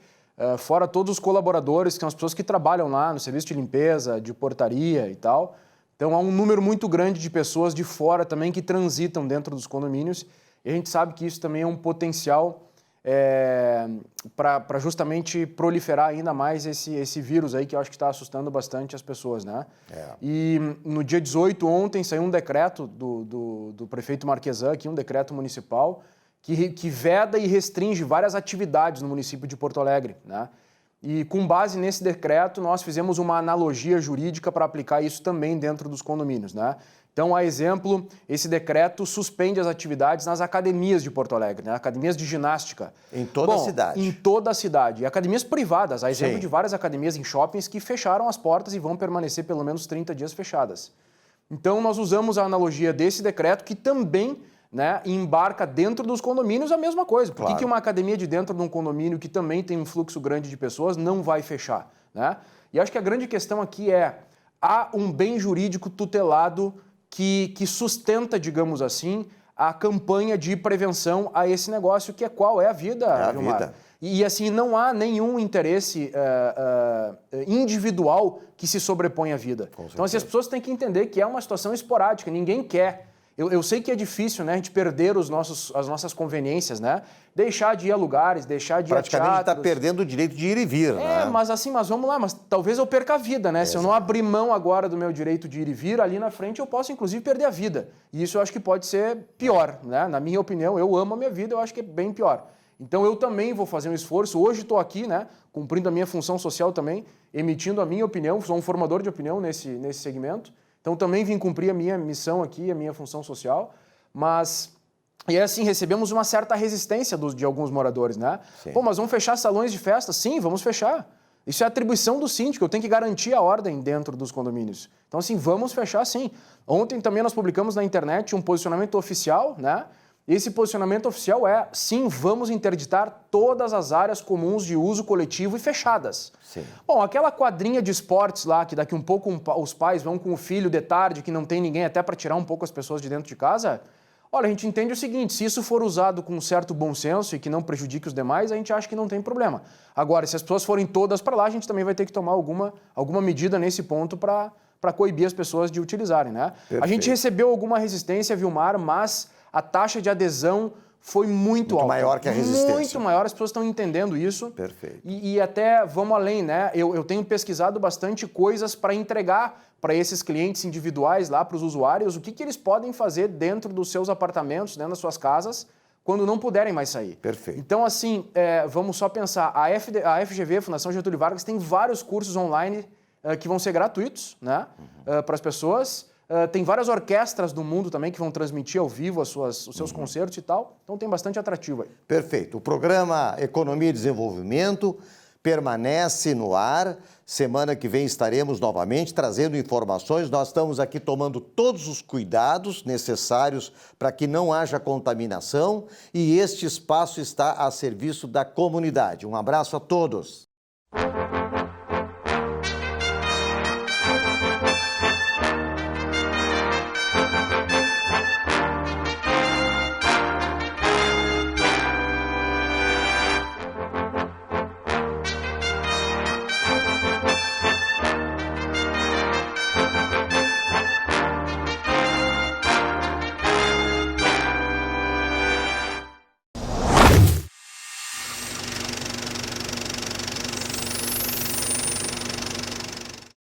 fora todos os colaboradores, que são as pessoas que trabalham lá no serviço de limpeza, de portaria e tal. Então, há um número muito grande de pessoas de fora também que transitam dentro dos condomínios. E a gente sabe que isso também é um potencial para justamente proliferar ainda mais esse vírus aí que eu acho que está assustando bastante as pessoas, né? E no dia 18, ontem, saiu um decreto do prefeito Marquesan, aqui, um decreto municipal, que veda e restringe várias atividades no município de Porto Alegre, né? E com base nesse decreto, nós fizemos uma analogia jurídica para aplicar isso também dentro dos condomínios, né? Então, a exemplo, esse decreto suspende as atividades nas academias de Porto Alegre, né? Academias de ginástica. Em toda a cidade. Em toda a cidade. E academias privadas, a exemplo Sim. de várias academias em shoppings que fecharam as portas e vão permanecer pelo menos 30 dias fechadas. Então, nós usamos a analogia desse decreto que também, né, embarca dentro dos condomínios a mesma coisa. Por que uma academia de dentro de um condomínio que também tem um fluxo grande de pessoas não vai fechar, né? E acho que a grande questão aqui há um bem jurídico tutelado que sustenta, digamos assim, a campanha de prevenção a esse negócio, que qual é a vida, Vilmar? Vida. E assim, não há nenhum interesse individual que se sobrepõe à vida. Então, assim, as pessoas têm que entender que é uma situação esporádica, ninguém quer. Eu sei que é difícil, né, a gente perder as nossas conveniências, né? Deixar de ir a lugares, deixar de ir a teatros. Praticamente está perdendo o direito de ir e vir, né? Mas vamos lá, mas talvez eu perca a vida, né? Se eu não abrir mão agora do meu direito de ir e vir, ali na frente eu posso, inclusive, perder a vida. E isso eu acho que pode ser pior, né? Na minha opinião, eu amo a minha vida, eu acho que é bem pior. Então eu também vou fazer um esforço. Hoje estou aqui, né, cumprindo a minha função social também, emitindo a minha opinião, sou um formador de opinião nesse segmento. Então também vim cumprir a minha missão aqui, a minha função social, e assim, recebemos uma certa resistência de alguns moradores, né? Sim. Pô, mas vamos fechar salões de festa? Sim, vamos fechar. Isso é atribuição do síndico, eu tenho que garantir a ordem dentro dos condomínios. Então assim, vamos fechar sim. Ontem também nós publicamos na internet um posicionamento oficial, né? Esse posicionamento oficial é, sim, vamos interditar todas as áreas comuns de uso coletivo e fechadas. Sim. Bom, aquela quadrinha de esportes lá, que daqui um pouco os pais vão com o filho de tarde, que não tem ninguém até para tirar um pouco as pessoas de dentro de casa, olha, a gente entende o seguinte, se isso for usado com um certo bom senso e que não prejudique os demais, a gente acha que não tem problema. Agora, se as pessoas forem todas para lá, a gente também vai ter que tomar alguma medida nesse ponto para coibir as pessoas de utilizarem, né? Perfeito. A gente recebeu alguma resistência, Vilmar, mas a taxa de adesão foi muito alta. Maior que a resistência. Muito maior, as pessoas estão entendendo isso. Perfeito. E até vamos além, né? Eu tenho pesquisado bastante coisas para entregar para esses clientes individuais lá, para os usuários, o que eles podem fazer dentro dos seus apartamentos, dentro das suas casas, quando não puderem mais sair. Perfeito. Então, assim, vamos só pensar, a FGV, Fundação Getúlio Vargas, tem vários cursos online que vão ser gratuitos, né? Para as pessoas. Tem várias orquestras do mundo também que vão transmitir ao vivo os seus concertos e tal. Então tem bastante atrativo aí. Perfeito. O programa Economia e Desenvolvimento permanece no ar. Semana que vem estaremos novamente trazendo informações. Nós estamos aqui tomando todos os cuidados necessários para que não haja contaminação e este espaço está a serviço da comunidade. Um abraço a todos.